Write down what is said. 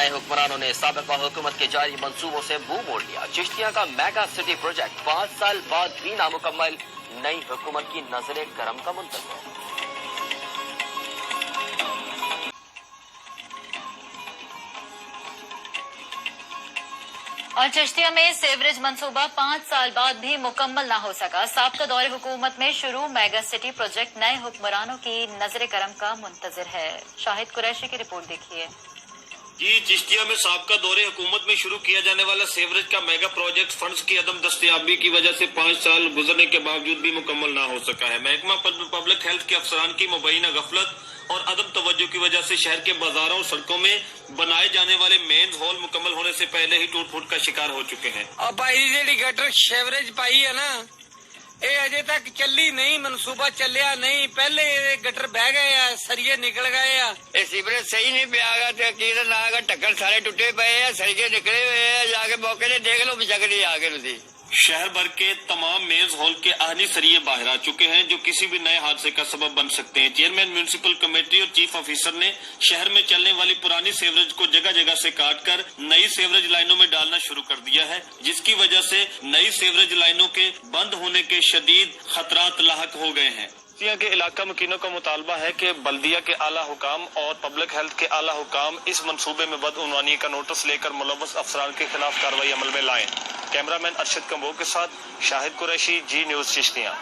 नए हुक्मरानों ने साबिका हुकूमत के जारी मंसूबों से मुंह मोड़ लिया। चिश्तिया का मेगा सिटी प्रोजेक्ट 5 साल बाद भी नामुकम्मल, नई हुकूमत की नजर करम का मुंतज़िर। और चिश्तिया में सीवरेज मंसूबा 5 साल बाद भी मुकम्मल ना हो सका। साबका दौरे हुकूमत में शुरू मेगा सिटी प्रोजेक्ट नए हुक्मरानों की नजर करम का मुंतज़िर है। शाहिद कुरैशी की रिपोर्ट देखिए। जी, चिश्तिया में साबका दौरे हुकूमत में शुरू किया जाने वाला सीवरेज का मेगा प्रोजेक्ट फंड्स की अदम दस्तयाबी की वजह से 5 साल गुजरने के बावजूद भी मुकम्मल ना हो सका है। महकमा पब्लिक हेल्थ के अफसरान की मुबैना गफलत और अदम तवज्जो की वजह से शहर के बाजारों और सड़कों में बनाए जाने वाले मेंस हॉल मुकम्मल होने से पहले ही टूट फूट का शिकार हो चुके हैं। और भाई जी गटर सीवरेज पाई है ना, ये अजे तक चली नहीं, मनसूबा चलिया नहीं। पहले गटर बह गए आ, सरिये निकल गए आ। ये सीवरेज सही नहीं पियागा तो की ना ढक्कन सारे टुटे पे है, सरिये निकले हुए है। जाके मौके ने देख लो बिचकड़ी आगे तुसी। शहर भर के तमाम मेज हॉल के आहनी सरिये बाहर आ चुके हैं, जो किसी भी नए हादसे का सबब बन सकते हैं। चेयरमैन म्यूनिसिपल कमेटी और चीफ ऑफिसर ने शहर में चलने वाली पुरानी सीवरेज को जगह जगह से काट कर नई सीवरेज लाइनों में डालना शुरू कर दिया है, जिसकी वजह से नई सीवरेज लाइनों के बंद होने के शदीद खतरात लाहक हो गए हैं। चिश्तिया के इलाका मुकीनों का मुतालबा है कि बल्दिया के आला हुकाम और पब्लिक हेल्थ के आला हुकाम इस मंसूबे में बदउनवानी का नोटिस लेकर मुलव्वस अफसरान के खिलाफ कार्रवाई अमल में लाएं। कैमरामैन अरशद कम्बो के साथ शाहिद कुरैशी, जी न्यूज चिश्तिया।